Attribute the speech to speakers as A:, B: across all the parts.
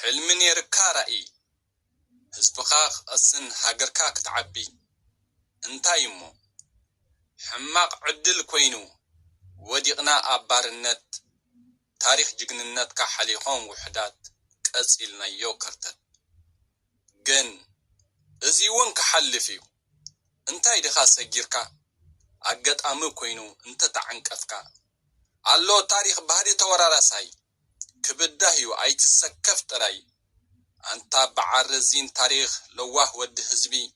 A: حلم نيركا رأي هزبخاخ أسن هاجركا كتعبي انتايمو حماق عدل كوينو وديقنا أبارنت تاريخ جننت كحليقون وحدات كأسئلنا يوكرتت جن ازيوان كحلفيو انتاي دخا سجيركا أجد أمو كوينو انت تعنكفكا الله تاريخ بهدي تورارساي كبدهيو أي تسكف تراي أنت بعرزين تاريخ لواه ود هزبي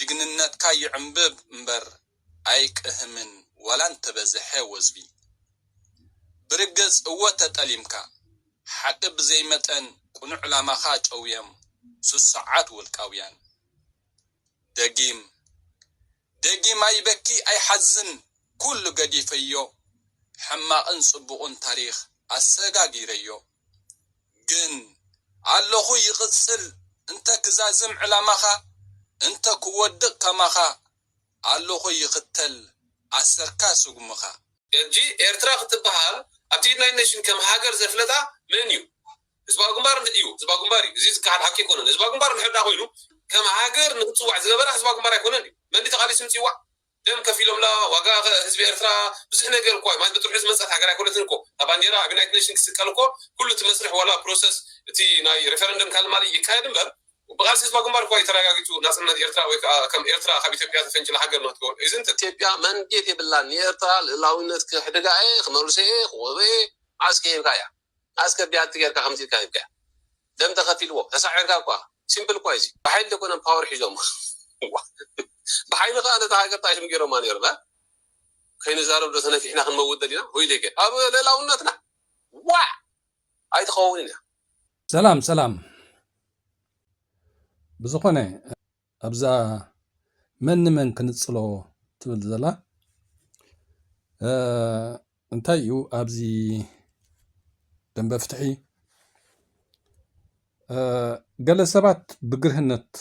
A: جننت كاي عمبب مبر أيك أهمن ولا انت بزحي وزبي برقز قوة تأليمكا حقب زي متن كنو علامة خاج أويام سسعات والكاويان دقيم أي بكي أي حزن كل قدي فيو حما انصبقون تاريخ الساقاقي ريو جن اللهو يغسل انت كزازم علامة انت كودق كماخا اللهو يغتل السركاس وقمخا
B: جي إرتراخ تبهال أبتيد ناين نشين كم هاجر زفلتا منيو زبا قمبار نديو زبا قمباري زيز كان حكي كونن زبا قمبار نحب ناخوينو كم هاجر نتصوع زبا زبا قمبار يكونن من دي تقالي سمتيوا دم كفيلهم لا واقع حزب إرترا بس إحنا قال كوي ما بتروح حزب مسح هاجر يكون تنكو طبعا يرى بنايت نشين كسكالكو كله تمسرح ولا بروسس تي ناي ريفرندم كان مالي يكايدم بر وبغالس زبا قمبار كوي تراجعتو ناس من إرترا كم إرترا خبيث بيات فنج الحاجر نتقول إذا أنت
C: تبيع من جيت يبلان إرترا لاونت كحدقة خمرسي خوي عسكري كايا عسكر بيات تجار كخمسين كايا دم تخفي الوقت تسعر كاكوا سيمبل كويسي بحيل تكون باور حجوم بحيل قاعدة تاجر تايش مجرو ما نيرنا خين زارو دوسنا في إحنا خنمود دلينا هو يليك أبو لا ونتنا وا أي تخونينا
D: سلام بزخنة أبزا من كنتصلو تبل زلا انتايو أبزي دم بفتحي قال سبات بقرهنت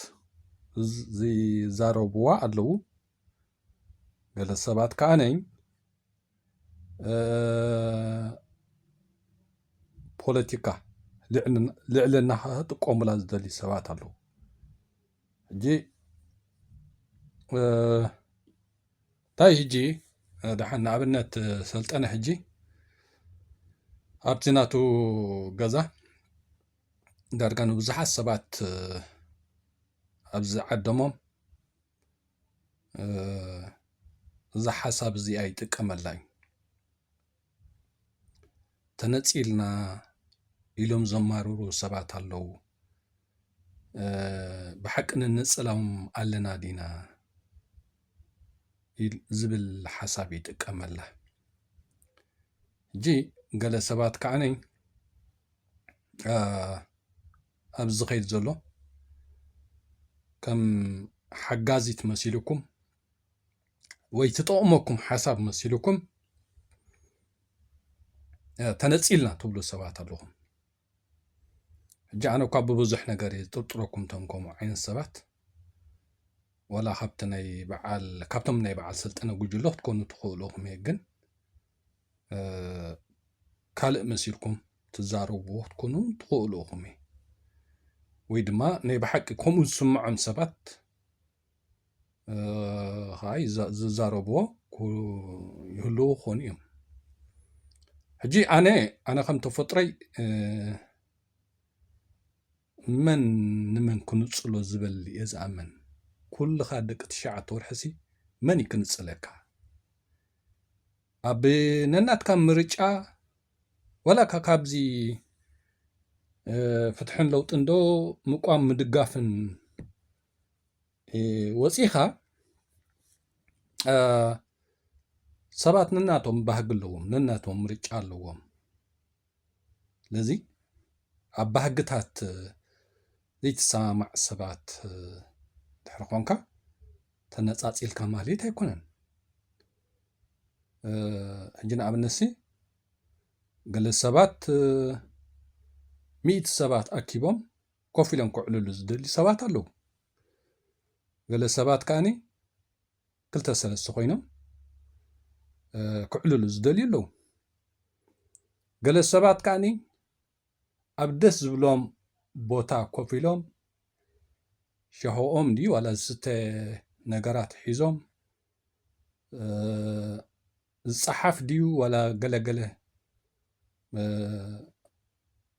D: زي زارو بوا أدلو قال سبات كانين بوليتيكا لعلنا تقوم لاز دلي سبات أدلو جي تاي هجي دحنا عبنت سلطنة هجي أبتناتو غزا داركانو بزحات سبات أبز عدمهم زح حساب زي أي تكمل لاي تنتيلنا إلهم زمارورو سبات اللو بحق ننسلهم علنا دينا زبل حسابي تكمل له جي قال سبات كعني أبز خير زلو كم حجازي تمثيلكم ويتطعمكم حساب مسيلكم تنتيلنا تبلو سبات اللهم جاءنا كاب بوزح نجاري تطرقكم تنكم عين السبات ولا خبتني بعال كابتم ني بعال سلطنة جوجلو تكونوا تخولوهم يجن كال مسيركم تزاروا تكونوا تخولوهم ويدما ني بحقكم سمعهم سبات هاي زاربو يهلو خونيهم هجي أنا خم تفطري من كنصلو زبل يزعمن كل خادك تشعت ورحسي من يكنصلك أبي ننات كم مرجع ولا كابزي فتحن لو تندو مقام مدقافن وصيخة سبات نناتهم بهقلهم نناتهم مرجع لهم لذي أبهقتات زي تسامع سبات تحرقونك تنصاصيل كمالي تيكونن هجنا أبنسي قال السبات 100 سبات أكيبهم كوفيلهم كعلو زدلي سبات اللو قال السبات كاني كلتا سلس خوينم كعلو زدلي اللو قال السبات كاني أبدس بلوم ቦታ ኮፍ ኢሎም ሸሆኦም ድዩ ዋላ ዝስተ ነገራት ሒዞም ዝፀሓፍ ድዩ ዋላ ገለገለ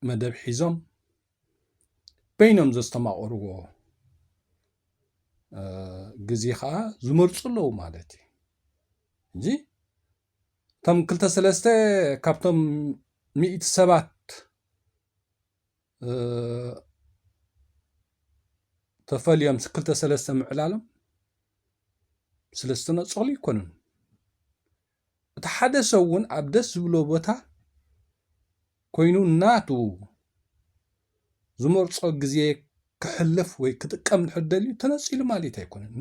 D: መደብ ሒዞም በይኖም ዘስተማቕርዎ ግዜ ከዓ ዝመርፁ ኣለዉ ማለት እዩ እንጂ እቶም 2-3 ካብቶም 100 ሰባት ተፈልዮም 2-3 ምዕላሎም 3 ነፀሉ ይኮኑን እቲ ሓደ ሰብ እውን ኣብ ደስ ዝብሎ ቦታ ኮይኑ ናቱ ዝመርፆ ግዜ ክሕልፍ ወይ ክጥቀም ድሕር ደልዩ ተነፂሉ ማለት ኣይኮነን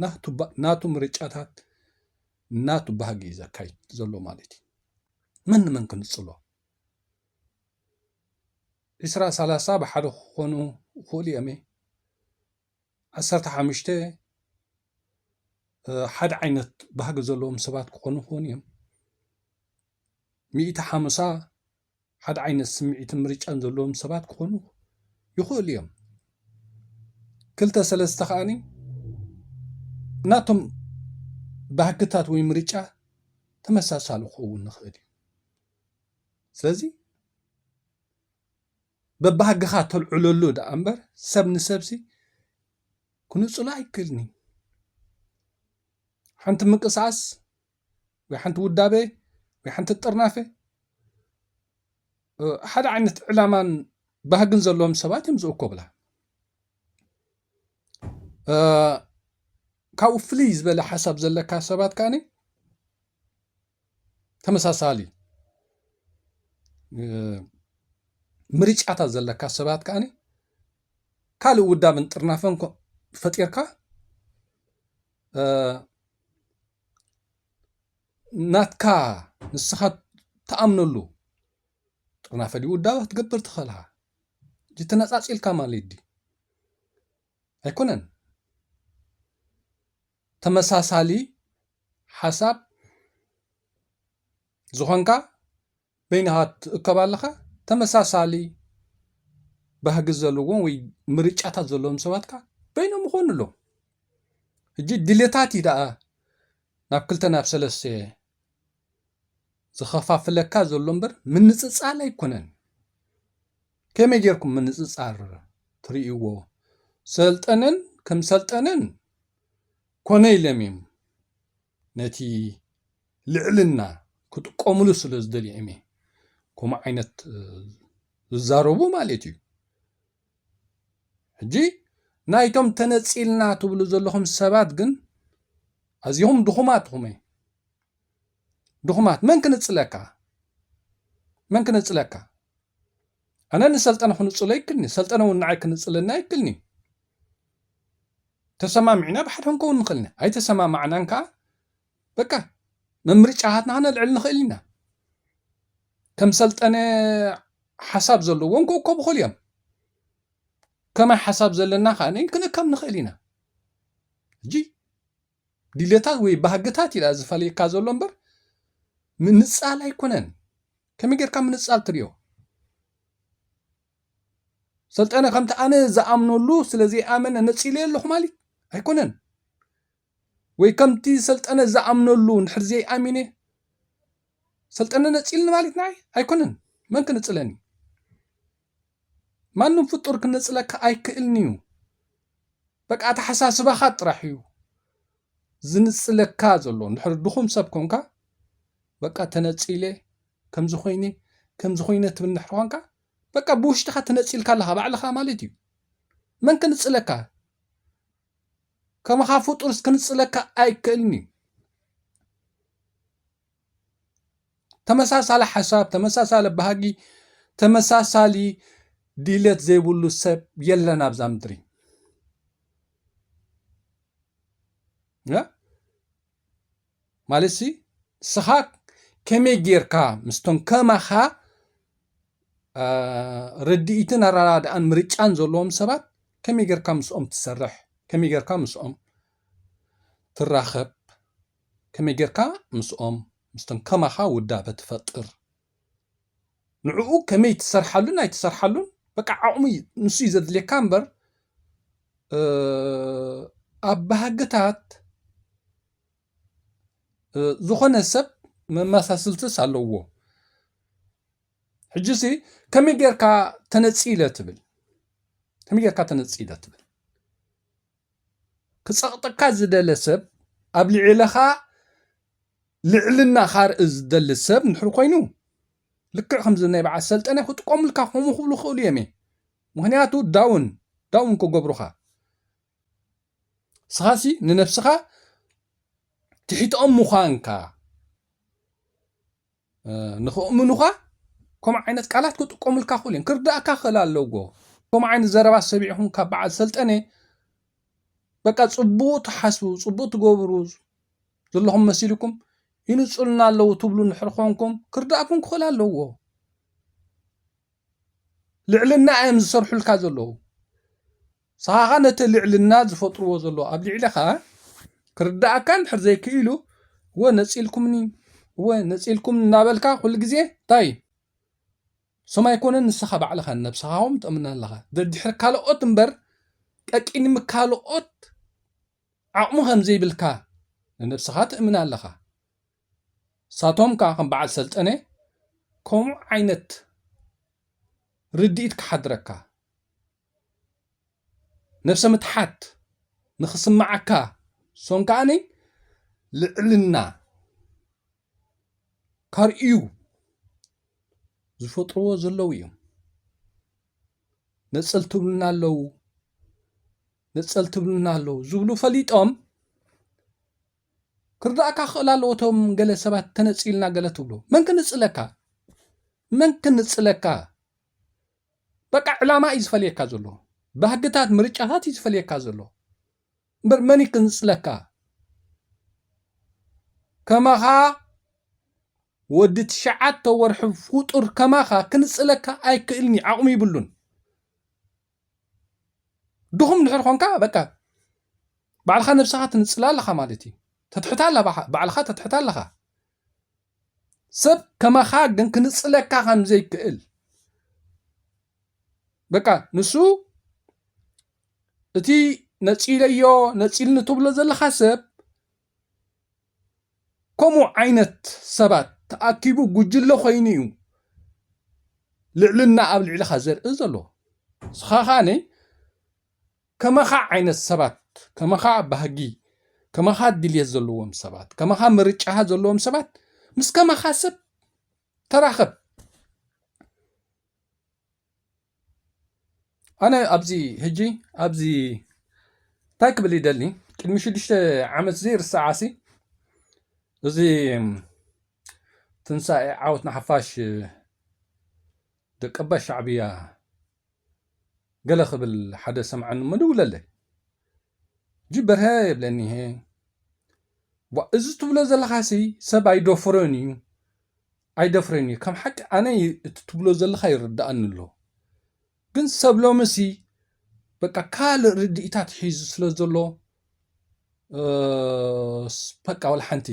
D: ናቱ ምርጫታት ናቱ ባህጊ እዩ ዘካይድ ዘሎ ማለት እዩ መን ክንፅሎ 20-30 ብሓደ ክኾኑ ይኽእሉ እዮም 15 ሓደ ዓይነት ባህጊ ዘለዎም ሰባት ክኾኑ ይኽእሉ እዮም 150 ሓደ ዓይነት ስምዒትን ምርጫን ዘለዎም ሰባት ክኾኑ ይኽእሉ እዮም 2-3 ከዓኒ ናቶም ባህግታት ወይ ምርጫ ተመሳሳሊ ክኸውን ንኽእል እዩ ስለዚ በባህግኻ ተልዕለሉ ዳኣ እምበር ሰብ ንሰብሲ ክንፅሎ ኣይክእልኒ ሓንቲ ምንቅስቓስ ወይ ሓንቲ ውዳበ ወይ ሓንቲ ጥርናፈ ሓደ ዓይነት ዕላማን ባህግን ዘለዎም ሰባት እዮም ዝእከብላ ካብኡ ፍልይ ዝበለ ሓሳብ ዘለካ ሰባት ከዓኒ ተመሳሳሊ ምርጫታት ዘለካ ሰባት ከዓኒ ካልእ ውዳብን ጥርናፈን ፈጢርካ ናትካ ንስኻ ተኣምነሉ ጥርናፈ ድዩ ውዳበ ክትገብር ትኽእልካ እንጂ ተነፃፂልካ ማለት ድዩ ኣይኮነን ተመሳሳሊ ሓሳብ ዝኾንካ በይንኻ ትእከብ ኣለኻ ተመሳሳሊ ባህጊ ዘለዎም ወይ ምርጫታት ዘለዎም ሰባት ከዓ በይኖም ይኾኑ ኣለዉ ሕጂ ድሌታት እዩ ደኣ ናብ 2-3 ዝኸፋፍለካ ዘሎ እምበር ምንፅፃል ኣይኮነን ከመይ ጌርኩም ምንፅፃር ትርእይዎ ሰልጠንን ከም ሰልጠንን ኮነ ኢሎም እዮም ነቲ ልዕልና ክጥቀምሉ ስለ ዝደልዮም እየ ከምኡ ዓይነት ዝዛረቡ ማለት እዩ ሕጂ ናይቶም ተነፂልና ትብሉ ዘለኹም ሰባት ግን ኣዝዮም ድኹማት ኢኹም ድኹማት መን ክንፅለካ ኣነ ንሰልጠነ ክንፅሎ ይክልኒ ሰልጠነ እውን ንዓይ ክንፅለና ይክልኒ ተሰማሚዕና ብሓደ ክንከውን ንኽእልና ኣይተሰማማዕናን ከዓ በቃ መምርጫታትና ክነልዕል ንኽእል ኢና ከም ሰልጠነ ሓሳብ ዘለዎም ክእከቡ ይኽእሉ እዮም ከመይ ሓሳብ ዘለና ከዓ ክንእከብ ንኽእል ኢና ሕጂ ድሌታት ወይ ባህግታት ኢላ ዝፈልየካ ዘሎ እምበር ምንፃል ኣይኮነን ከመይ ጌርካ ምንፃል ትርዮ ሰልጠነ ከምቲ ኣነ ዝኣምነሉ ስለዘይኣመነ ነፂለ ኣለኹ ማለት ኣይኮነን ወይ ከምቲ ሰልጠነ ዝኣምነሉ ንድሕር ዘይኣሚነ ሰልጠነ ነፂልኒ ማለት ንዓይ ኣይኮነን መን ክንፅለኒ ማንም ፍጡር ክነፅለካ ኣይክእልኒ እዩ በቃ ኣተሓሳስባኻ ጥራሕ እዩ ዝንፅለካ ዘሎ እንድሕር ድኹም ሰብ ኮንካ በቃ ተነፂለ ከምዚ ኮይነ ትብል እንድሕር ኮንካ በቃ ብውሽጢኻ ተነፂልካ ኣለኻ ባዕልኻ ማለት እዩ መን ክንፅለካ ከምኻ ፍጡርስ ክንፅለካ ኣይክእልኒ ተመሳሳሊ ሓሳብ ተመሳሳሊ ባህጊ ተመሳሳሊ ድሌት ዘይብሉ ሰብ የለን ኣብዛ ምድሪ ማለት ስኻ ከመይ ጌርካ ምስቶም ከማኻ ርድኢትን ኣረዳድኣን ምርጫን ዘለዎም ሰባት ከመይ ጌርካ ምስኦም ትሰርሕ ከመይ ጌርካ ምስኦም ትራኸብ ከመይ ጌርካ ምስኦም ምስቶም ከማኻ ውዳበ ትፈጥር ንዕኡ ከመይ ትሰርሓሉን ኣይትሰርሓሉን በቃ ዓቕሚ ንሱ እዩ ዘድልየካ እምበር ኣብ ባህግታት ዝኾነ ሰብ መመሳሰልትስ ኣለዎ ሕጂሲ ከመይ ጌርካ ተነፂለ ትብል ክፀቕጥካ ዝደለ ሰብ ኣብ ልዕለኻ ልዕልና ካርእ ዝደሊ ሰብ ንድሕር ኮይኑ ልክዕ ከምዚ ናይ በዓል ሰልጠነ ክጥቀሙልካ ከምኡ ክብሉ ክእሉ እዮም ምክንያቱ ዳውን ክገብሩኻ ስኻሲ ንነፍስኻ ትሒቶኦም ምዃንካ ንኽእምኑኻ ከምኡ ዓይነት ቃላት ክጥቀሙልካ ክእሉ እዮም ክርዳእካ ክእል ኣለዎ ከምኡ ዓይነት ዘረባ ሰቢዕኹም ካብ በዓል ሰልጠነ በቃ ፅቡቅ ትሓስቡ ፅቡቅ ትገብሩ ዘለኹም መሲልኩም ይንፅሉና ኣለዉ ትብሉ ንድሕር ኮንኩም ክርዳእኩም ክኽእል ኣለዎ ልዕልና እዮም ዝሰርሑልካ ዘለዉ ስኻኻ ነቲ ልዕልና ዝፈጥርዎ ዘሎ ኣብ ልዕለኻ ክርዳእካ ንድሕር ዘይክኢሉ ነፂልኩም እናበልካ ኩሉ ግዜ እንታይ ሶም ኣይኮነን ንስኻ ባዕልኻ ነብስኻ ውን ትእምና ኣለኻ ድሕሪ ካልኦት እምበር ቀቂኒ ምካልኦት ዓቕሙ ከም ዘይብልካ ንነብስኻ ትእምና ኣለኻ ሳቶም ከዓ ከም በዓል ሰልጠነ ከምኡ ዓይነት ርድኢት ክሓድረካ ነፍሰ ምትሓት ንኽስማዓካ ሶም ከዓኒ ልዕልና ካርኢዩ ዝፈጥርዎ ዘለዉ እዮም ነፀል ትብሉና ኣለዉ ዝብሉ ፈሊጦም ክርዳእካ ክእል ኣለዎ እቶም ገለ ሰባት ተነፂልና ገለ ትብሉ መን ክንፅለካ በቃ ዕላማ እዩ ዝፈልየካ ዘሎ ባህግታት ምርጫታት እዩ ዝፈልየካ ዘሎ እምበር መን ክንፅለካ ከማኻ ወዲ 9 ወርሒ ፍጡር ከማኻ ክንፅለካ ኣይክእልኒ ዓቕሚ ይብሉን ድኹም ድሕር ኮንካ በቃ ባዕልኻ ነብስኻ ትንፅላ ኣለኻ ማለት እዩ ባዕልኻ ተትሕታ ኣለኻ ሰብ ከማኻ ግን ክንፅለካ ከም ዘይክእል በቃ ንሱ እቲ ነፂልኒ ትብሎ ዘለኻ ሰብ ከምኡ ዓይነት ሰባት ተኣኪቡ ጉጅለ ኮይኑ እዩ ልዕልና ኣብ ልዕልኻ ዘርኢ ዘሎ ስኻ ኸዓነ ከማኻ ዓይነት ሰባት ከማኻ ባህጊ ከማኻ ድልየት ዘለዎም ሰባት ከማኻ ምርጫ ዘለዎም ሰባት ምስ ከማኻ ሰብ ተራኸብ ኣነ ኣብዚ እንታይ ክብል ይደሊ ቅድሚ 6 ዓመት ዘይርስዓሲ እዚ ትንሳኤ ዓወትና ሓፋሽ ደቀባ ሻዕብያ ገለ ክብል ሓደ ሰምዓኒ መደውለለይ በርሀ የብለኒ እዚ ትብሎ ዘለኻሲ ሰብ ኣይደፍሮን እዩ ከም ሓቂ ኣነ እቲ ትብሎ ዘለኻ ይርዳእኒ ኣሎ ግን ሰብ ሎምሲ በቃ ካልእ ርድኢታት ሒዙ ስለ ዘሎ በቃ ወላ ሓንቲ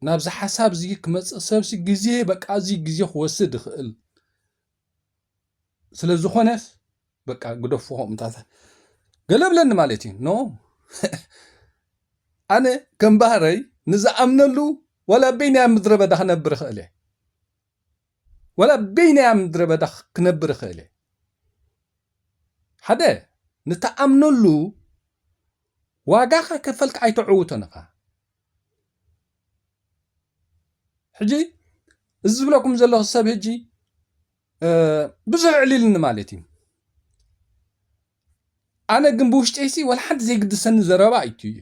D: ናብዚ ሓሳብ እዚ ክመፅእ ሰብሲ ግዜ በቃ እዚ ግዜ ክወስድ ይኽእል ስለ ዝኾነስ በቃ ግደፍኹም ምታት ገለብለኒ ማለት እዩ ኖ ኣነ ከም ባህረይ ንዝኣምነሉ ወላ በይናያ ምድረ በዳ ክነብር ይኽእል እየ ወላ በይናያ ምድረ በዳ ክነብር ይኽእል እየ ሓደ ንተኣምነሉ ዋጋኻ ከፈልካ ኣይተዕውቶን ኢኻ ሕጂ እዚ ዝብለኩም ዘለኹ ሰብ ሕጂ ብዙሕ ዕሊልኒ ማለት እዩ ኣነ ግን ብውሽጢሲ ወላ ሓንቲ ዘይግድሰኒ ዘረባ እዩ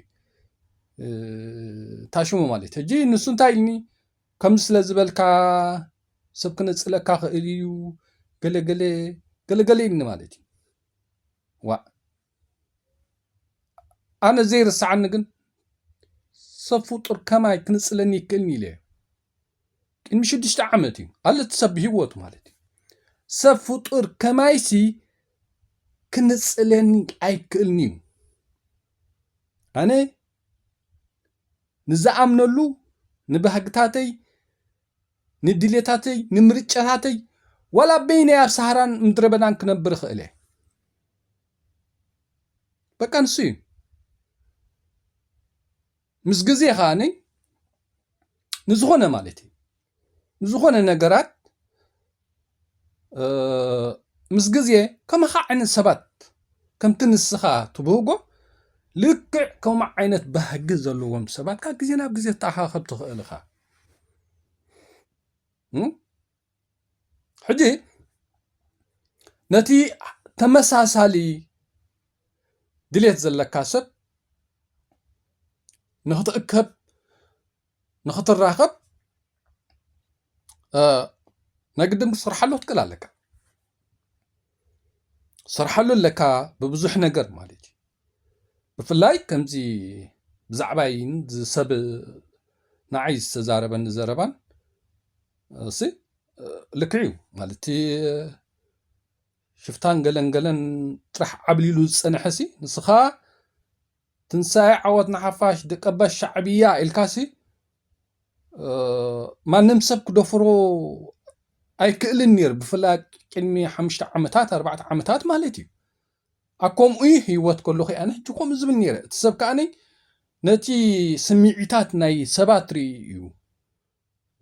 D: ታሽሙ ማለት ሕጂ ንሱ እንታይ ኢልኒ ከምዚ ስለ ዝበልካ ሰብ ክነፅለካ ክእል እዩ ገለገለ ኢልኒ ማለት እዩ ዋ ኣነ ዘይርስዓኒ ግን ሰብ ፍጡር ከማይ ክንፅለኒ ይክእልኒ ኢለ ቅድሚ 6 ዓመት እዩ ኣለ ሰብ ብሂወቱ ማለት እዩ ሰብ ፍጡር ከማይሲ ክንፅለኒ ኣይክእልኒ እዩ ኣነ ንዝኣምነሉ ንባህግታተይ ንድሌታተይ ንምርጫታተይ ولا بيني يا سهران مدربنان كنبر خيله بقى نسي مسجزي خاني نزخونه مالتي نزخونه نجرات مسجزي كما خاين السبات كم تنسخا تبوغو لك كما عينت بهجز زلوهم سبات كا غزينا بغزي تاخاخب تخلخا حجي نتي تمساسالي دليت زلكا سب نختأكب نختراخب نقدم صرحلو تكلالك صرحلو لك ببزح نجر مالتي بفلاي كمزي بزعباين سب نعيز تزاربان زربان سي لكعيو مالتي شفتان قلن طرح عبليلو صنحسي نسخا تنساي عوضنا حفاش دقبا الشعبية الكاسي ما نمسب كدفرو اي كئلن نير بفلا كلمي 5 عمتات 4 عمتات مالتي اكم اي هيوت كله خي انا حجكم زبل نير تسب كاني نتي سميعتات ناي سباتري يو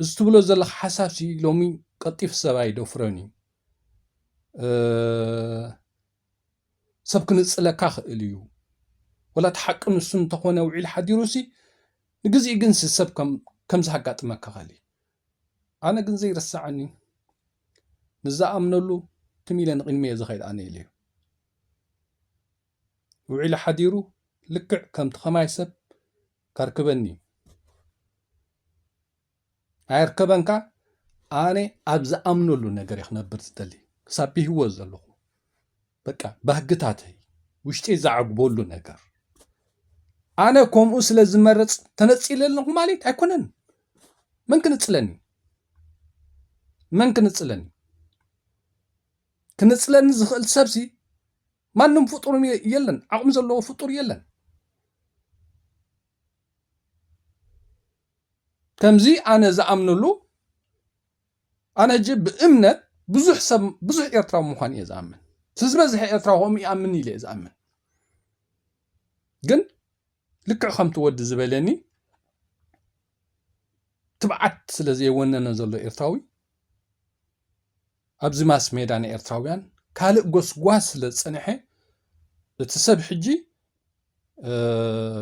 D: استبلو زل حساب سي لومي قطيف سباي دفروني سبك نصلكا خيليو ولا تحقن السن تخونه وعيل حديروسي نجزي جنس السب كم زحقات ما كخالي انا جنزي رسعني نزا امنلو تميلن قلمي زخيد انا ليه وعيل حديرو لك كم تخماي سب كركبني هيركبنكا انا ابز امنلو نجر يخنبر تدلي سابي هو زلو بقى بهجتاتي وشتي زعقبولو نجر انا كوم اسل زمرص تنصيللكم ماليت ايكونن من كنصلني كنصلني زخل سبسي مانم فطور يلن عقم زلو فطور يلن كمزي انا زامنلو انا جيب امنت بزح ايرتراو مخان يزامن تزبزح ايرتراو هم يامن يلي يزامن جن لك خمت ود زبلني تبعت سلازي وننا زلو ايرتراوي ابز ماس ميدان ايرتراويان كالق غسغواس لصنحه لتسب حجي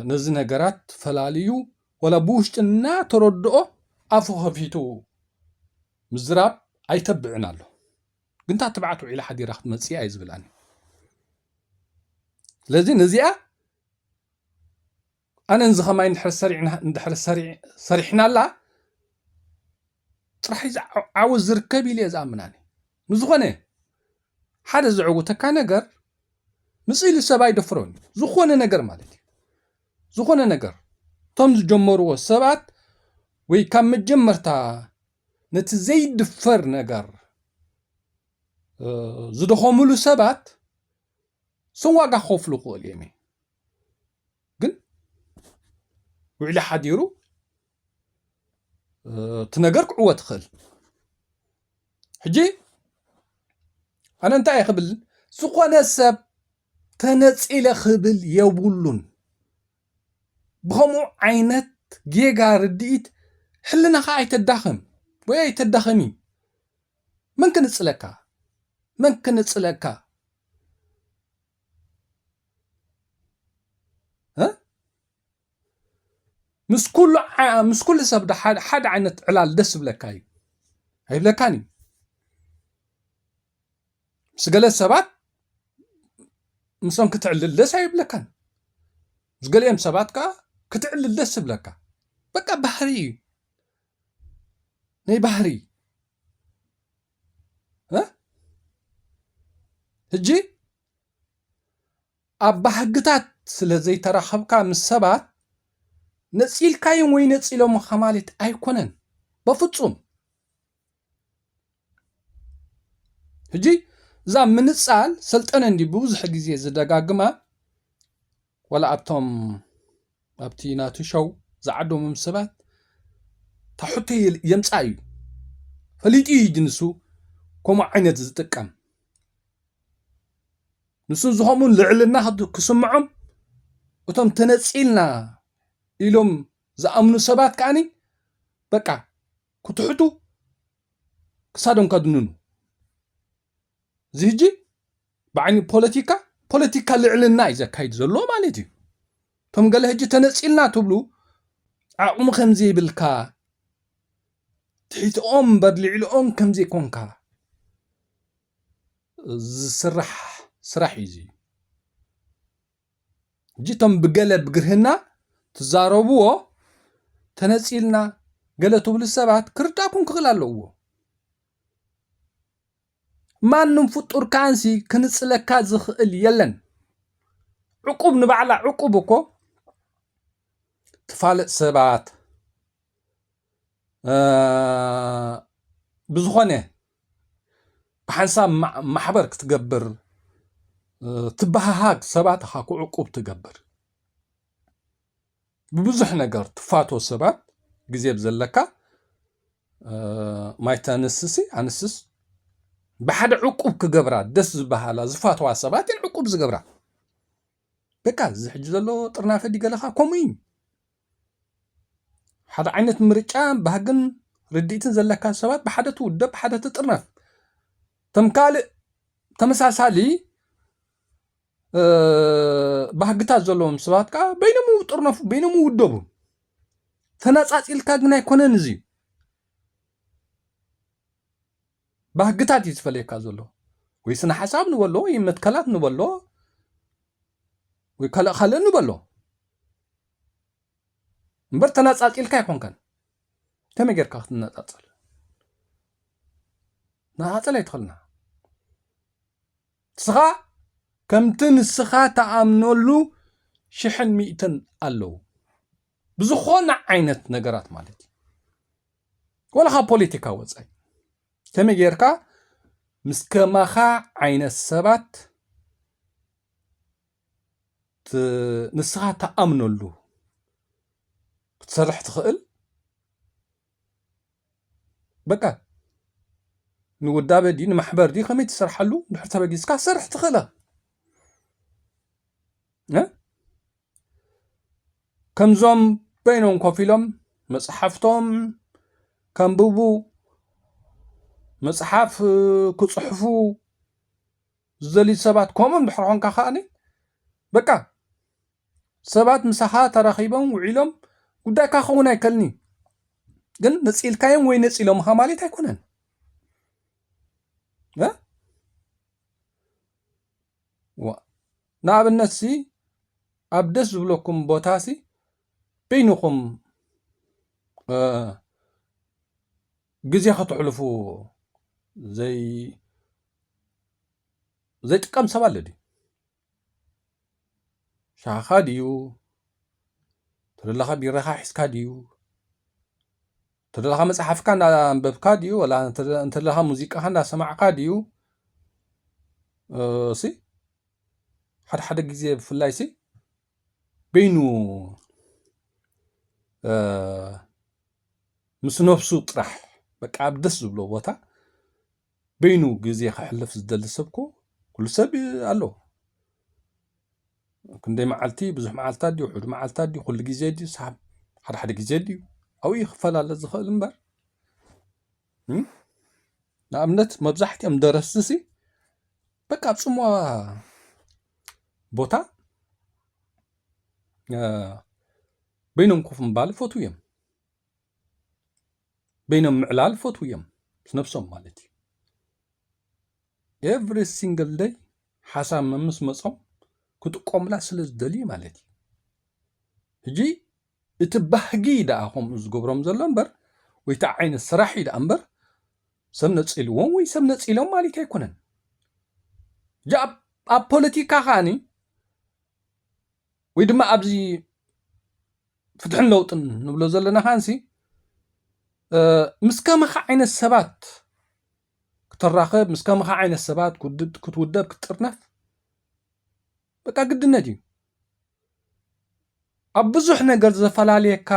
D: نزي نغرات فلاليو ولا بوشتنا تردو افو خفيتو مزراب ايتبعنا له كنت تبعتو الى حد راح تمصي ايزبلاني لذي نزيا انا نزخماين ندحر سريحنا لا راح عاوز ركبي لي زامناني نزخونه حدا زعو تكا نجر مصيل سباي دفرون زخونه نجر مالتي زخونه نجر توم جمرو السبات وي كم جمرتا نت زيد فر نجر زدخملو سبات سواغا خوفلو قول يمي جن وعلى حديرو تنجرك عوت خل حجي انا انت خبل سقونا السب تنصيل خبل يبولون بخمو عينت جيجا رديت حلنا خاي تدخم ويا تدخمي من كنصلكا ها مس كل سب حد عينت علال دس بلكاي هي بلكاني مسقال السبات مسون كتعلل دس هي بلكان مسقال يم سبات كتعلل دس بلكا بقى بحري ني بحري ها هجي ابا حقتات سلازي تراخبكا من سبات نصيل كاين وي نصيلو مخمالت ايكونن بفصوم هجي زام من صال سلطن اندي بوزح غزي زدغاغما ولا ابتوم ابتيناتو شو زعدو من سبات تحطي يمصاي فليتي جنسو ከምኡ ዓይነት ዝጥቀም ንሱ ዝኸሙን ልዕልና ክስምዖም እቶም ተነፂልና ኢሎም ዝኣምኑ ሰባት ከዓኒ በቃ ክትሕቱ ክሳዶም ከድንኑ እዚ ሕጂ ብዓይኒ ፖለቲካ ልዕልና እዩ ዘካይድ ዘሎ ማለት እዩ እቶም ገለ ሕጂ ተነፂልና ትብሉ ዓቕሙ ከምዚ ይብልካ ትሕትኦም እምበር ልዕልኦም ከምዚ ይኮንካ ዝስራሕ ስራሕ እዩ እዚ ሕጂ እቶም ብገለ ብግርህና ትዛረብዎ ተነፂልና ገለ ትብሉ ሰባት ክርዳእኩም ክኽእል ኣለዎ ማንም ፍጡር ካንሲ ክንፅለካ ዝኽእል የለን ዕቁብ ንባዕላ ዕቁብ እኮ ትፋልጥ ሰባት ብዝኾነ ብሓንሳብ ማሕበር ክትገብር ትበሃሃግ ሰባት ኢኻ ክዕቁብ ትገብር ብብዙሕ ነገር ትፋቶ ሰባት ግዜ ብዘለካ ማይታ ኣንስስ ብሓደ ዕቁብ ክገብራ ደስ ዝበሃላ ዝፋትዋ ሰባት እየን ዕቁብ ዝገብራ በቃ እዚ ሕጂ ዘሎ ጥርናፈ ዲገለኻ ከምኡ እዩ ሓደ ዓይነት ምርጫ ባህግን ርድኢትን ዘለካ ሰባት ብሓደ ትውደብ ብሓደ ትጥርነፍ ተም ካልእ ተመሳሳሊ ባህግታት ዘለዎም ሰባት ከዓ በይኖም ጥርነፉ በይኖም ውደቡ ተነፃፂልካ ግን ኣይኮነን እዚ ባህግታት እዩ ዝፈለየካ ዘሎ ወይ ስነ ሓሳብ ንበሎ ወይ መትከላት ንበሎ ወይ ካልእ ንበሎ እምበር ተነፃፂልካ ኣይኮንከን ከመይ ጌርካ ክትነፃፀል ናፃፀል ኣይትኽእልና ንስኻ ከምቲ ንስኻ ተኣምነሉ 100% ኣለዉ ብዝኾነ ዓይነት ነገራት ማለት እዩ ወላኻ ፖለቲካ ወፃኢ ከመይ ጌርካ ምስ ከማኻ ዓይነት ሰባት ንስኻ ተኣምነሉ ክትሰርሕ ትኽእል በቃ ንውዳበ ዲ ንማሕበር ዲ ከመይ ትሰርሓሉ ድሕር ተበጊዝካ ሰርሕ ትኽእለ ከምዞም በይኖም ኮፍ ኢሎም መፅሓፍቶም ከንብቡ መፅሓፍ ክፅሕፉ ዝደልዩ ሰባት ከምኦም ድሕር ኮንካ ከዓኒ በቃ ሰባት ምሳኻ ተራኺቦም ውዒሎም ጉዳይካ ክኸውን ኣይከልኒ ግን ነፂልካዮም ወይ ነፂሎምኻ ማለት ኣይኮነን ንኣብነት ሲ ኣብ ደስ ዝብለኩም ቦታ ሲ በይንኹም ግዜ ክትሕልፉ ዘይጥቀም ሰብ ኣሎ ድዩ ሻኻ ድዩ ትደለኻ ቢራኻ ሒዝካ ድዩ ትደለኻ መፅሓፍካ እንዳንበብካ ድዩ ወላ እንትደለኻ ሙዚቃኻ እንዳሰማዕካ ድዩ ሲ ሓደ ግዜ ብፍላይ ሲ በይኑ ምስ ነፍሱ ጥራሕ በቃ ኣብ ደስ ዝብሎ ቦታ በይኑ ግዜ ክሕልፍ ዝደሊ ሰብኮ ኩሉ ሰብ ኣሎ ክንደይ መዓልቲ ብዙሕ መዓልታት ድዩ ውሑድ መዓልታት ድዩ ኩሉ ግዜ ድዩ ሳብ ሓደ ግዜ ድዩ ኣብኡ ክፈላለ ዝኽእል እምበር ንኣብነት መብዛሕትኦም ደረስቲ በቃ ኣብ ፅሙዋ ቦታ በይኖም ኮፍ ምባል ፈትው እዮም በይኖም ምዕላል ፈትው እዮም ነፍሶም ማለት እዩ ኤቭሪ ሲንግል ዴይ ሓሳብ መምስ መፆም ክጥቆምላ ስለ ዝደልዩ ማለት እዩ ሕጂ እቲ ባህጊ ደኣ ከምኡ ዝገብሮም ዘሎ እምበር ወይ እቲ ዓይነት ስራሕ እዩ ደኣ እምበር ሰብ ነፂልዎም ወይ ሰብ ነፂሎም ማለት ኣይኮነን ሕጂ ኣብ ፖለቲካ ከዓኒ ወይ ድማ ኣብዚ ፍትሕን ለውጥን ንብሎ ዘለና ካንሲ ምስ ከመኻ ዓይነት ሰባት ክትራኸብ ምስ ከመኻ ዓይነት ሰባት ክትውደብ ክትጥርነፍ በቃ ግድነት እዩ ኣብ ብዙሕ ነገር ዘፈላለየካ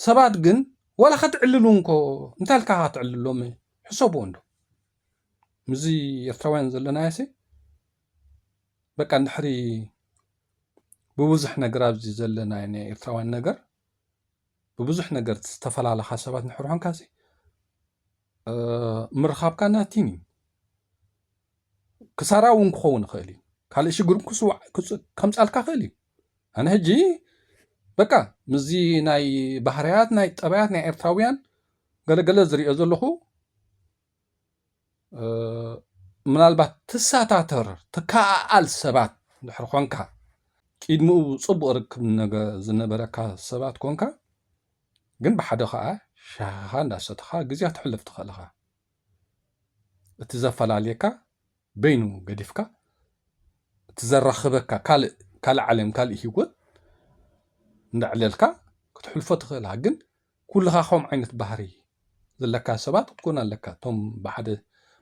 D: ሰባት ግን ወላ ክትዕልሉ እንኮ እንታይ ኢልካ ክትዕልሎም حسابه عنده مزي يرتوان زلنا ياسي بقى نحري بوزح نجار زي زلنا يعني يرتوان نجار بوزح نجار تستفعل على حسابات نحروحن كاسي مرخاب كان تيني كسارا ونخون خالي قال شي جروب كم سالك خالي انا هجي بقى مزي ناي بحريات ناي طبيعات ناي ارتاويان قال زري ازلخو ምናልባት ትሳታተር ትካኣል ሰባት ድሕሪ ኮንካ ቅድሚኡ ፅቡቕ ርክብ ዝነበረካ ሰባት ኮንካ ግን ብሓደ ከዓ ሻኻ እንዳሰትኻ ግዜ ትሕልፍ ትኽእል ኢኻ እቲ ዘፈላለየካ በይኑ ገዲፍካ እቲ ዘራኽበካ ካልእ ዓለም ካልእ ሂወት እንዳዕለልካ ክትሕልፎ ትኽእል ኢኻ ግን ኩልኻ ከምኡ ዓይነት ባህሪ ዘለካ ሰባት ክትኮን ኣለካ እቶም ብሓደ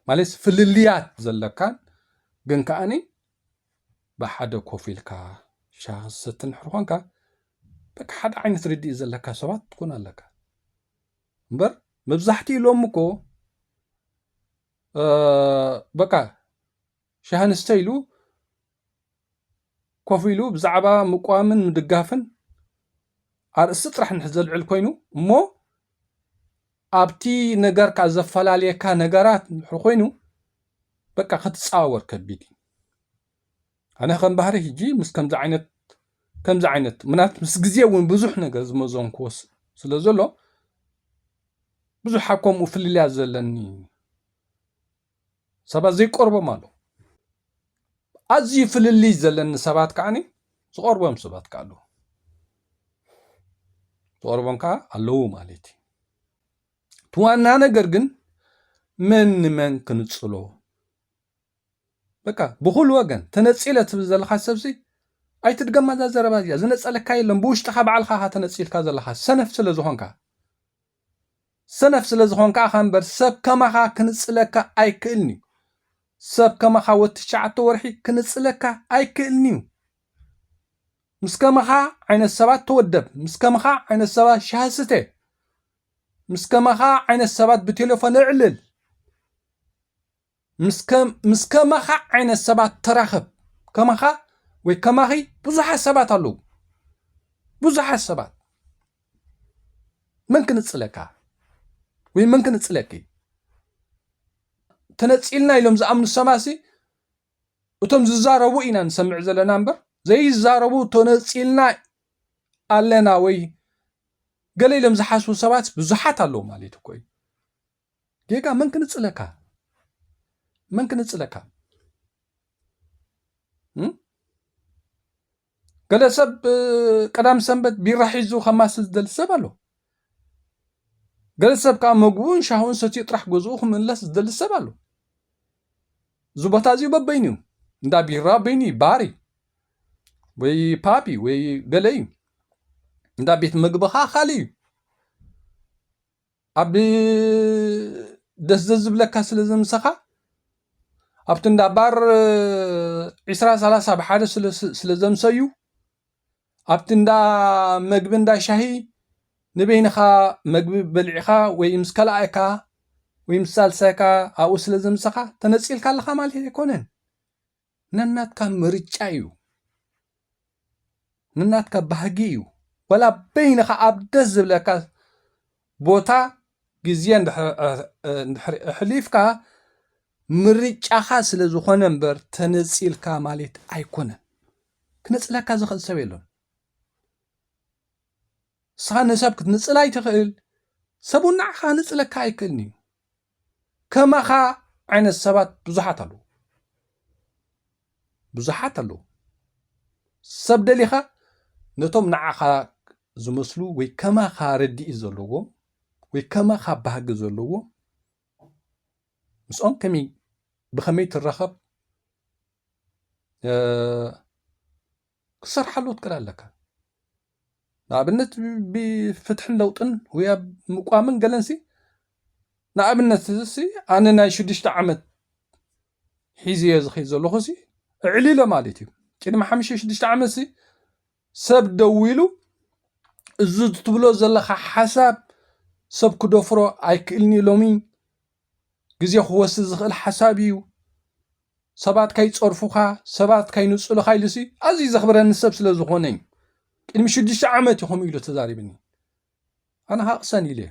D: ማለት ፍልልያት ዘለካን ግን ከኣኒ ብሓደ ኮፍ ኢልካ ሻሂ ዝሰቲ እንድሕር ኮንካ በቃ ሓደ ዓይነት ርድኢ ዘለካ ሰባት ትኮን ኣለካ እምበር መብዛሕትኡ ኢሎም እኮ በቃ ሻሂ ንስተ ኢሉ ኮፍ ኢሉ ብዛዕባ ምቋምን ምድጋፍን ኣርእስቲ ጥራሕ ንሕ ዘልዕል ኮይኑ እሞ ኣብቲ ነገር ካ ዘፈላለየካ ነገራት ንድሕር ኮይኑ በቃ ክትፃወር ከቢድ ኣነ ከም ባህሪ ሕጂ ምስ ከምዚ ዓይነት ምናት ምስ ግዜ እውን ብዙሕ ነገር ዝመዞም ክወስ ስለ ዘሎ ብዙሕ ከምኡ ፍልልያት ዘለኒ ሰባት ዘይቆርቦም ኣሎ ኣዝዩ ፍልልይ ዘለኒ ሰባት ከዓኒ ዝቆርቦም ሰባት ከዓ ኣለዉ ዝቆርቦም ከዓ ኣለዉ ማለት እዩ ትዋና ነገር ግን መን ክንፅሎ በቃ ብኩሉ ወገን ተነፂለ ትብል ዘለካ ሰብሲ ኣይትድገማዛ ዘረባ እያ ዝነፀለካ የለን ብውሽጥኻ ባዕልኻ ተነፂልካ ዘለካ ሰነፍ ስለ ዝኾንካ ኢኻ እምበር ሰብ ከማኻ ክንፅለካ ኣይክእልኒ ሰብ ከማኻ ወዲ 9 ወርሒ ክንፅለካ ኣይክእልኒ ምስ ከማኻ ዓይነት ሰባት ተወደብ ምስ ከማኻ ዓይነት ሰባት ሻሂ ስተ ምስ ከማኻ ዓይነት ሰባት ብቴሌፎን እዕልል ምስ ከማኻ ዓይነት ሰባት ተራኸብ ከማኻ ወይ ከማኺ ብዙሓት ሰባት ኣለዉ ብዙሓት ሰባት መን ክንፅለካ ወይ መን ክንፅለኪ ተነፂልና ኢሎም ዝኣምኑ ሰማሲ እቶም ዝዛረቡ ኢና ንሰምዕ ዘለና እምበር ዘይዛረቡ ተነፂልና ኣለና ወይ ገለ ኢሎም ዝሓስቡ ሰባት ብዙሓት ኣለዉ ማለት እኮ እዩ ጌጋ መን ክንፅለካ ገለ ሰብ ቀዳም ሰንበት ቢራ ሒዙ ከማስል ዝደሊ ሰብ ኣሎ ገለ ሰብ ከዓ ምግቡን ሻሁን ሰትዩ ጥራሕ ገዝኡ ክምለስ ዝደሊ ሰብ ኣሎ እዚ ቦታ እዚኡ በበይኑ እዩ እንዳ ቢራ በይኑ ባሪ ወይ ፓቢ ወይ ገለ እዩ እንዳ ቤት ምግብኻ ካሊእ እዩ ኣብ ደስ ዝብለካ ስለ ዘምሰኻ ኣብቲ እንዳ ባር 20-30 ብሓደ ስለ ዘምሰዩ ኣብቲ እንዳ መግቢ እንዳ ሻሂ ንበይንኻ መግቢ በልዒኻ ወይ ምስ ከልኣይካ ወይ ምስ ሳልሳይካ ኣብኡ ስለ ዘምሰኻ ተነፂልካ ኣለኻ ማለት ኣይኮነን ነናትካ ምርጫ እዩ ነናትካ ባህጊ እዩ ወላ በይንኻ ኣብ ደስ ዝብለካ ቦታ ግዜ እንድሕር ሕሊፍካ ምርጫኻ ስለ ዝኾነ እምበር ተነፂልካ ማለት ኣይኮነን ክነፅለካ ዝኽእል ሰብ የሎን ንስኻ ንሰብ ክትንፅል ኣይትኽእል ሰብ እውን ንዓኻ ንፅለካ ኣይክእልኒ እዩ ከማኻ ዓይነት ሰባት ብዙሓት ኣለዉ ሰብ ደሊኻ ነቶም ንዓኻ ዝመስሉ ወይ ከማኻ ረዲኢ ዘለዎም ወይ ከማኻ ባህጊ ዘለዎም ምስኦም ብኸመይ ትራኸብ ክሰርሓሉ ትክእል ኣለካ ንኣብነት ብፍትሕን ለውጥን ወይ ኣብ ምቋምን ገለንሲ ንኣብነት እዚ ኣነ ናይ 6 ዓመት ሒዝየ ዝኸይድ ዘለኹ ዕሊለ ማለት እዩ ቅድሚ 5-6 ዓመት ሰብ ደው ኢሉ እዚ ትብሎ ዘለካ ሓሳብ ሰብ ክደፍሮ ኣይክእልኒ ሎሚ ግዜ ክወስድ ዝኽእል ሓሳብ እዩ ሰባት ከይፀርፉኻ ሰባት ከይንፅሉኻ ኢሉሲ ኣዝዩ ዘኽብረኒ ሰብ ስለ ዝኾነ እዩ ቅድሚ 6 ዓመት ይኹም ኢሉ ተዛሪብኒ ኣነ ሃቕሰን ኢለ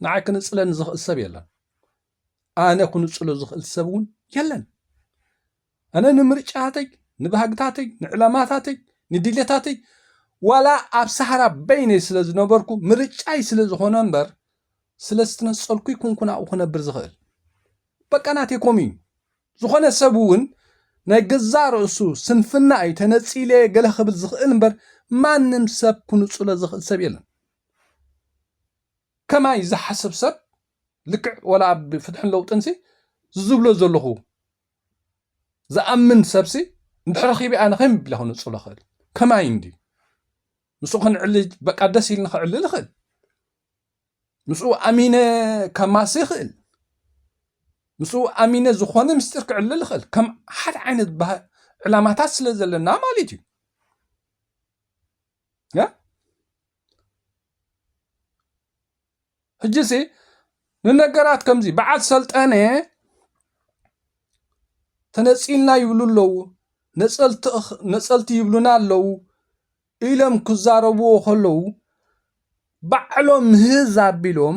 D: ንዓይ ክንፅለኒ ዝኽእል ሰብ የለን ኣነ ክንፅሎ ዝኽእል ሰብ እውን የለን ኣነ ንምርጫተይ ንባህግታተይ ንዕላማታተይ ንድሌታተይ ዋላ ኣብ ሳሕራ በይነይ ስለ ዝነበርኩ ምርጫይ ስለ ዝኾነ እምበር ስለ ዝተነፀልኩ ይኩንኩን ኣብኡ ክነብር ዝኽእል በቃ ናተይኮም እዩ ዝኾነ ሰብ እውን ናይ ገዛ ርእሱ ስንፍና እዩ ተነፂለ ገለ ክብል ዝኽእል እምበር ማንም ሰብ ክንፅሎ ዝኽእል ሰብ የለን ከማይ ዝሓስብ ሰብ ልክዕ ወላ ኣብ ፍትሕን ለውጥንሲ ዝዝብሎ ዘለኹ ዝኣምን ሰብሲ እንድሕር ኺቢ ኣነ ከመይ ቢለ ክንፅሎኽእል ከማይ እንዲ ምስኡ ክንዕልል በቃ ደስ ኢልኒ ክዕልል ይኽእል ምስኡ ኣሚነ ከማሲ ይኽእል ምስኡ ኣሚነ ዝኾነ ምስጢር ክዕልል ይኽእል ከም ሓደ ዓይነት ዕላማታት ስለ ዘለና ማለት እዩ ሕጂሲ ንነገራት ከምዚ በዓል ሰልጠነ ተነፂልና ይብሉ ኣለዉ ነፀልቲ ይብሉና ኣለዉ ኢሎም ክዛረብዎ ከለዉ ባዕሎም ምህዝ ኣቢሎም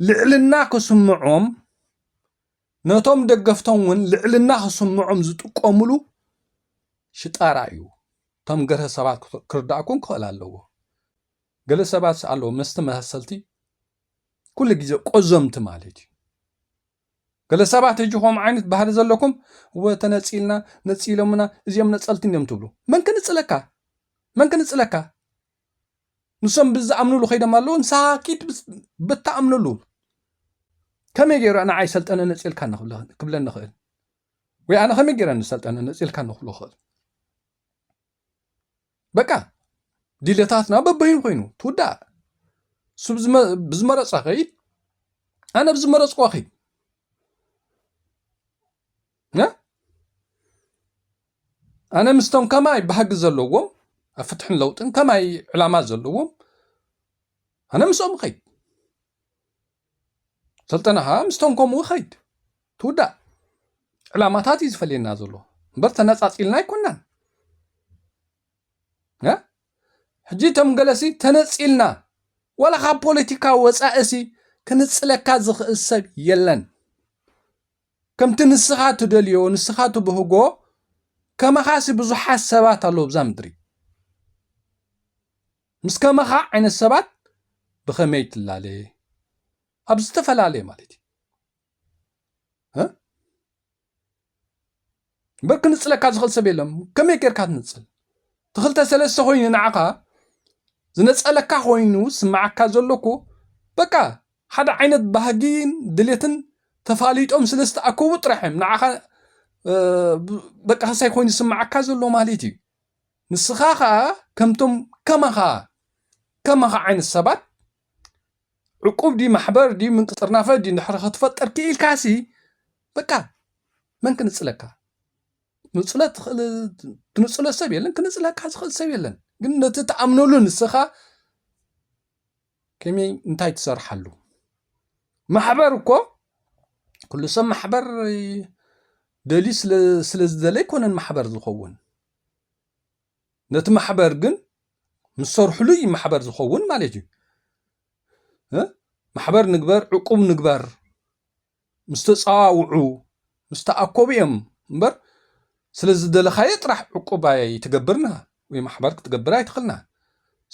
D: ልዕልና ክስምዖም ነቶም ደገፍቶም እውን ልዕልና ክስምዖም ዝጥቀሙሉ ሽጣራ እዩ እቶም ገለ ሰባት ክርዳእኩም ክኽእል ኣለዎ ገለ ሰባት ኣለዎ መስተ መሰልቲ ኩሉ ግዜ ቆዘምቲ ማለት እዩ ገለ ሰባት ሕጂ ከምኡ ዓይነት ባህሪ ዘለኩም ተነፂልና ነፂሎምና እዚኦም ነፀልቲ እዮም ትብሉ መን ክንፅለካ ንሶም ብዝኣምንሉ ኸይዶም ኣለዉ ንሳኪት ብተኣምንሉ ከመይ ገይሩ ንዓይ ሰልጠነ ነፂልካ ክብለኒ ንኽእል ወይ ኣነ ከመይ ገይረ ንሰልጠነ ነፂልካ ንኽብሎ ክእል በቃ ድሌታትና በበይኑ ኮይኑ ትውዳእ እሱ ብዝመረፀ ኸይድ ኣነ ብዝመረፅኮ ኸይድ ኣነ ምስቶም ከማይ ባህጊ ዘለዎም ኣብ ፍትሕን ለውጥን ከማይ ዕላማ ዘለዎም ኣነ ምስኦም ኸይድ ሰልጠናኻ ምስቶም ከምኡ ኸይድ ትውዳእ ዕላማታት እዩ ዝፈልየና ዘሎ እምበር ተነፃፂልና ኣይኮናን ሕጂ እቶም ገለሲ ተነፂልና ወላ ካብ ፖለቲካ ወፃእሲ ክንፅለካ ዝኽእል ሰብ የለን ከምቲ ንስኻ ትደልዮ ንስኻ ትብህጎ ከመኻሲ ብዙሓት ሰባት ኣለዉ ብዛ ምድሪ ምስ ከመኻ ዓይነት ሰባት ብኸመይ ትላለ ኣብ ዝተፈላለየ ማለት እዩ እምበር ክንፅለካ ዝኽእል ሰብ የለም ከመይ ጌርካ ትንፅል ትኽልተ ሰለስተ ኮይኑ ንዓኻ ዝነፀለካ ኮይኑ ስማዓካ ዘለኩ በቃ ሓደ ዓይነት ባህጊን ድሌትን ተፋሊጦም ስለ ዝተኣከቡ ጥራሕም ንዓኻ በቃ ክሳይ ኮይኑ ስማዓካ ዘሎ ማለት እዩ ንስኻ ከዓ ከምቶም ከመኻ ዓይነት ሰባት ዕቁብ ዲ ማሕበር ዲ ምንቅጥርናፈ ዲ ንድሕሪ ክትፈጠር ክኢልካሲ በቃ መን ክንፅለካ ትንፅሎ ሰብ የለን ክንፅለካ ዝኽእል ሰብ የለን ግን ነቲ ተኣምነሉ ንስኻ ከመይ እንታይ ትሰርሓሉ ማሕበር እኮ ኩሉ ሰብ ማሕበር ደልዩ ስለ ዝደለ ይኮነን ማሕበር ዝኸውን ነቲ ማሕበር ግን ምስ ሰርሕሉ እዩ ማሕበር ዝኸውን ማለት እዩ ማሕበር ንግበር ዕቁብ ንግበር ምስ ተፀዋውዑ ምስ ተኣከቡ እዮም እምበር ስለ ዝደለኻዮ ጥራሕ ዕቁብ ኣይትገብርና ወይ ማሕበር ክትገብር ኣይትኽእልና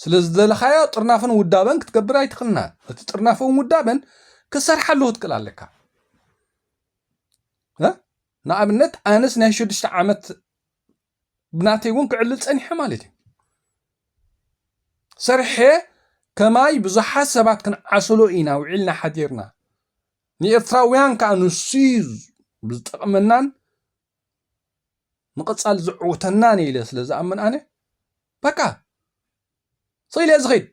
D: ስለ ዝደለኻዮ ጥርናፈን ውዳበን ክትገብር ኣይትኽእልና እቲ ጥርናፈን ውዳበን ክሰርሓሉ ክትክእል ኣለካ ንኣብነት ኣነስ ናይ 6 ዓመት ብናተይ እውን ክዕልል ፀኒሐ ማለት እዩ ሰርሐ ከማይ ብዙሓት ሰባት ክንዓስሎ ኢና ውዒልና ሓዲርና ንኤርትራውያን ከዓ ንሱ ብዝጠቕመናን ንቕፃል ዝዕውተናን ኢለ ስለ ዝኣምን ኣነ በቃ ስኢለ ዝኸይድ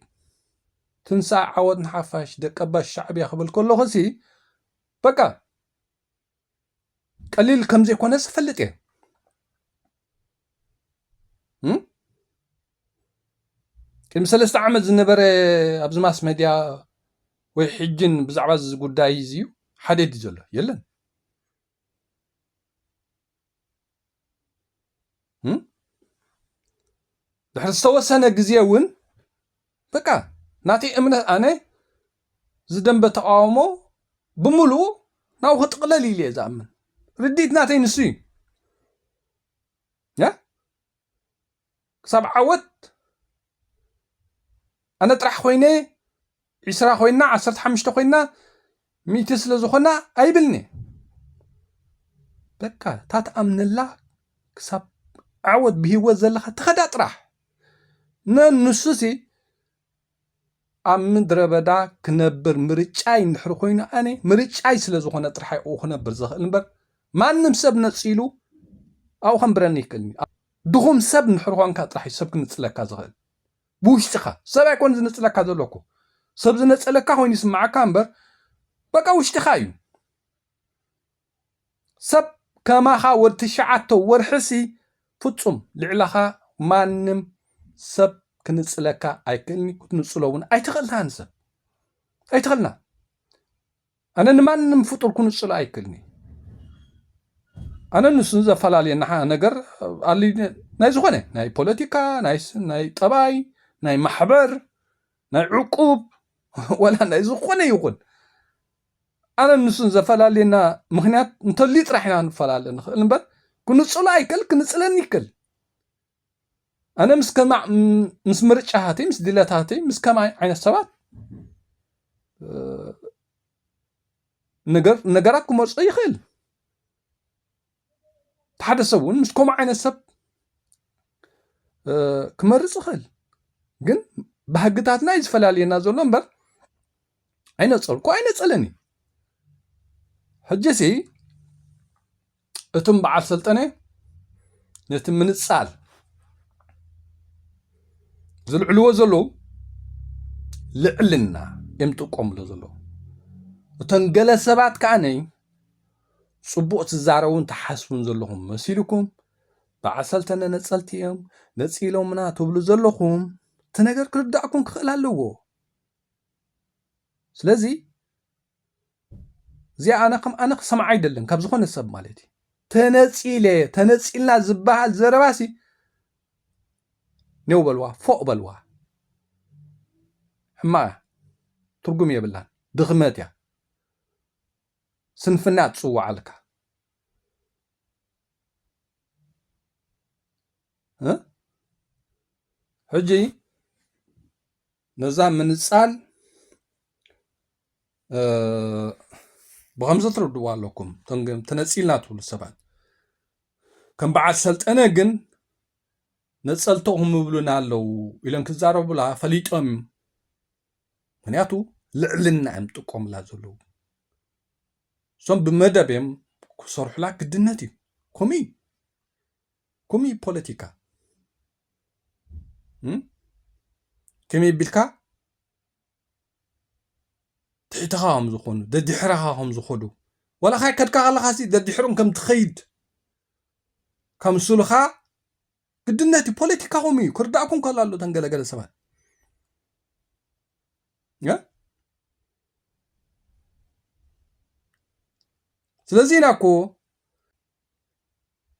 D: ትንሳዕ ዓወት ንሓፋሽ ደቀባሽ ሻዕብያ ክብል ከለኹሲ በቃ ቀሊል ከም ዘይኮነ ዝፈልጥ እየ ቅድሚ 3 ዓመት ዝነበረ ኣብዚ ማስ ሜድያ ወይ ሕጅን ብዛዕባ እዚ ጉዳይ እዚዩ ሓደድ ዘሎ የለን ድሕሪ ዝተወሰነ ግዜ እውን በቃ ናተይ እምነት ኣነ ዝደንበ ተቃውሞ ብምሉእ ናብኡ ክጥቕለል ኢለ እየ ዝኣምን ርዲት ናተይ ንሱ እዩ ክሳብ ዓወት ኣነ ጥራሕ ኮይነ 20 ኮይና 15 ኮይና 100 ስለ ዝኾና ኣይብልኒ በቃ ታትኣምንላ ክሳብ ዓወት ብሂወት ዘለኻ ትኸዳ ጥራሕ ንሱሲ ኣብ ምድረ በዳ ክነብር ምርጫይ እንድሕሪ ኮይኑ ኣነ ምርጫይ ስለ ዝኾነ ጥራሕ ኣብኡ ክነብር ዝኽእል እምበር ማንም ሰብ ነፂሉ ኣብኡ ከንብረኒ ይክእልኒ ድኹም ሰብ እንድሕሪ ኮንካ ጥራሕ ሰብ ክንፅለካ ዝኽእል ብውሽጢኻ ሰብ ኣይኮን ዝነፅለካ ዘለኩ ሰብ ዝነፀለካ ኮይኑ ይስማዓካ እምበር በቃ ውሽጢኻ እዩ ሰብ ከማኻ ወዲ 9 ወርሕሲ ፍጹም ልዕለኻ ማንም ሰብ ክንፅለካ ኣይክእልኒ ክትንፅሎ እውን ኣይትኽእልናን ሰብ ኣይትኽእልና ኣነ ንማንም ፍጡር ክንፅሎ ኣይክእልኒ ኣነ ንሱን ዘፈላለየና ነገር ኣልዩ ናይ ዝኾነ ናይ ፖለቲካ ናይ ጠባይ ናይ ማሕበር ናይ ዕቁብ ወላ ናይ ዝኾነ ይኹን ኣነ ንሱን ዘፈላለየና ምክንያት እንተልዩ ጥራሕ ኢና ንፈላለ ንኽእል እምበር ክንፅሎ ኣይክእል ክንፅለኒ ይክእል ኣነ ምስ ምርጫሃተይ ምስ ድለታተይ ምስ ከማይ ዓይነት ሰባት ነገራት ክመርፆ ይኽእል ሓደ ሰብ እውን ምስ ከምኡ ዓይነት ሰብ ክመርፅ ይኽእል ግን ብሕግታትና እዩ ዝፈላለየና ዘሎ እምበር ኣይነፀልኩ ኣይነፀለኒ ሕጂሲ እቶም በዓል ስልጠነ ነቲ ምንፃል ዝልዕልዎ ዘለዉ ልዕልና እዮም ጥቆምሎ ዘለዉ እቶም ገለ ሰባት ከዓነይ ፅቡቕ ትዛረቡን ተሓስቡን ዘለኹም መሲልኩም በዓል ሰልጠነ ነፀልቲ እዮም ነፂሎምና ትብሉ ዘለኹም እቲ ነገር ክርዳእኩም ክኽእል ኣለዎ ስለዚ እዚኣ ኣነ ክሰምዓ ኣይደለን ካብ ዝኾነ ሰብ ማለት እዩ ተነፂልና ዝበሃል ዘረባሲ ኔው በልዋ ፎቅ በልዋ ሕማቅ ትርጉም የብላን ድኽመት እያ ስንፍና ትፅዋዓልካ ሕጂ ነዛ ምንፃል ብኸምዚ ትርድዋ ኣለኩም ተነፂልና ትብሉ ሰባት ከም በዓል ሰልጠነ ግን ነፀልቶኹም ይብሉና ኣለው ኢሎም ክዛረቡላ ፈሊጦም ምክንያቱ ልዕልና እዮም ጥቆምላ ዘለዉ እሶም ብመደብ እዮም ክሰርሑላ ግድነት እዩ ከመይ ፖለቲካ ከመይ ቢልካ ትሕትኻ ከም ዝኾኑ ደዲሕራኻ ከም ዝኸዱ ወላ ኸ ከድካ ከለኻ ደዲሕሮም ከም ትኸይድ ከም ስሉኻ ግድነት እዩ ፖለቲካ ከምኡ እዩ ክርዳእኩም ከሎ ኣሎ ተንገለገለ ሰባት ስለዚ ኢና እኮ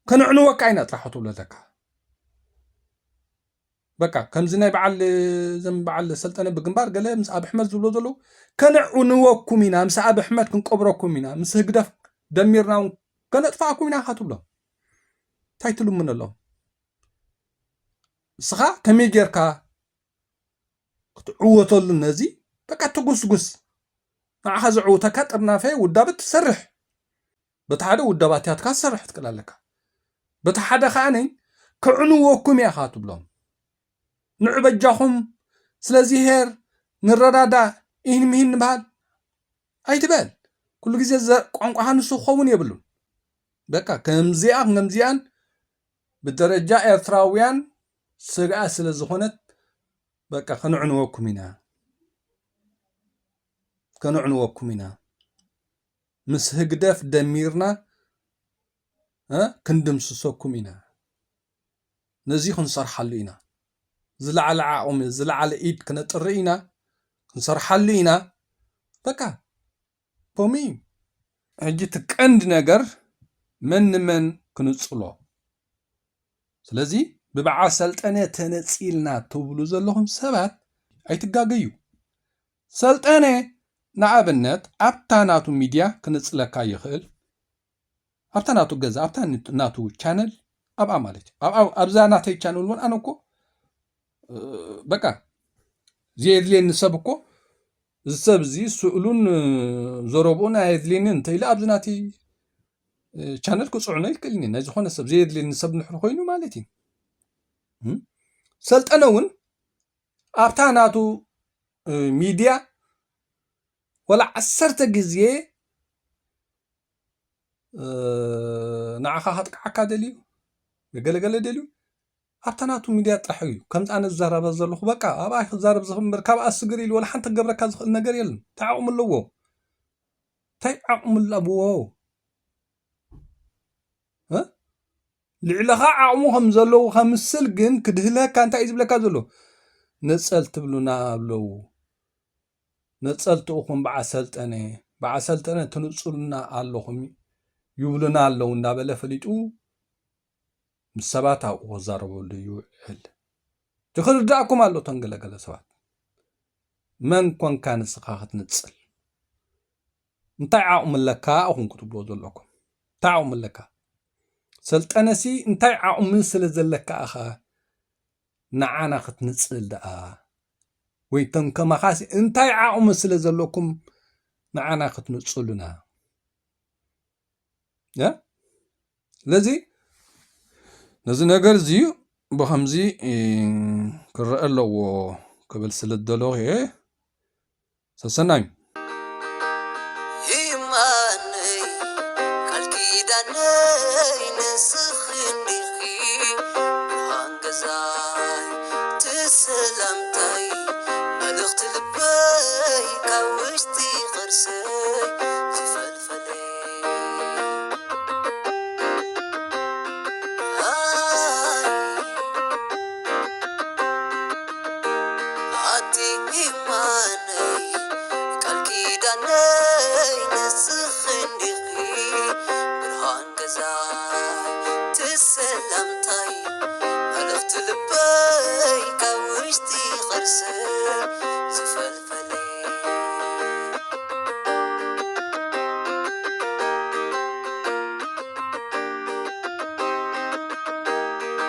D: ከንዕንወካ ኢና ጥራሕ ትብሎ ዘለካ በቃ ከምዚ ናይ በዓል ሰልጠነ ብግንባር ገለ ምስ ኣብ ኣሕመድ ዝብሎ ዘለዉ ከንዕንወኩም ኢና ምስ ኣብ ኣሕመድ ክንቆብረኩም ኢና ምስ ህግደፍ ደሚርና ከነጥፋኣኩም ኢና ትብሎም እንታይ ትልሙን ኣለዎም እስኻ ከመይ ጌርካ ክትዕወተሉ ነዚ በቃ ትጉስጉስ ንዓኻ ዝዕውተካ ጥርናፈ ውዳበት ትሰርሕ በቲ ሓደ ውዳባትያትካ ትሰርሕ ትክእል ኣለካ በቲ ሓደ ከዓነይ ክዕንወኩም ኢኻ ትብሎም ንዕበጃኹም ስለዚ ሄር ንረዳዳእ ይህን ንበሃል ኣይትበል ኩሉ ግዜ ቋንቋኻ ንሱ ክኸውን የብሉን በቃ ከምዚኣን ብደረጃ ኤርትራውያን ስግኣ ስለ ዝኾነት በቃ ከንዕንወኩም ኢና ምስ ህግደፍ ደሚርና ክንድምስሰኩም ኢና ነዚ ክንሰርሓሉ ኢና ዝለዓለ ዓቕሚ ዝለዓለ ኢድ ክነጥሪ ኢና ክንሰርሓሉ ኢና በቃ ፖሚ ሕጂ ትቀንድ ነገር من ክንጽሎ ስለዚ ብበዓል ሰልጠነ ተነጺልና ትብሉ ዘለኹም ሰባት ኣይትጋገዩ ሰልጠነ ንኣብነት ኣብታ ናቱ ሚድያ ክንጽለካ ይኽእል ኣብታ ናቱ ገዛ ኣብታ ናቱ ቻነል ኣብኣ ማለት ኣብዛ ናተይ ቻነል እውን ኣነ እኮ በቃ ዘየድልየኒ ሰብ እኮ ዝሰብ እዚ ስእሉን ዘረብኡን ኣየድልየኒ እንተኢለ ኣብዚ ናተይ ቻነል ክጽዕኖ ይክእልኒ ናይ ዝኾነ ሰብ ዘየድልየኒ ሰብ ንሕር ኮይኑ ማለት እዩ ሰልጠነ እውን ኣብታ ናቱ ሚድያ ወላ 10 ግዜ ንዓኻ ከጥቃዓካ ደልዩ ገለገለ ደልዩ ኣብታ ናቱ ሚድያ ጥራሕ እዩ ከምዚ ኣነ ዝዛረበ ዘለኹ በቃ ኣብኣ ክዛረብ ዝኽምር ካብ ኣስግር ኢሉ ወላ ሓንቲ ገብረካ ዝኽእል ነገር የለን ተዓቕሙ ኣለዎ እንታይ ዓቕሙ ኣለዎ ልዕለኻ ዓቕሙ ከም ዘለዉ ከምስል ግን ክድህለካ እንታይ እዩ ዝብለካ ዘሎ ነፀል ትብሉና ኣለዉ ነፀልትኡኹም በዓል ሰልጠነ ትንፅሉና ኣለኹም ይብሉና ኣለዉ እንዳበለ ፈሊጡ ምስ ሰባት ኣብኡ ክዛረበሉ ይውዕል ትኽርዳእኩም ኣሎ ተንገለገለ ሰባት መን ኮንካ ንስኻ ክትንፅል እንታይ ዓቕሙ ኣለካ ኣኹም ክትብሎ ዘለኩም እንታይ ዓቕሙ ኣለካ ሰልጠነሲ እንታይ ዓቕሙ ስለ ዘለካ ኣኻ ንዓና ክትንፅል ደኣ ወይ ተንከማኻሲ እንታይ ዓቕሙ ስለ ዘለኩም ንዓና ክትንፅሉና ስለዚ ነዚ ነገር እዚ ብከምዚ ክረአ ኣለዎ ክብል ስለ ዝደለኹ እየ ሰሰናዩ
E: Done.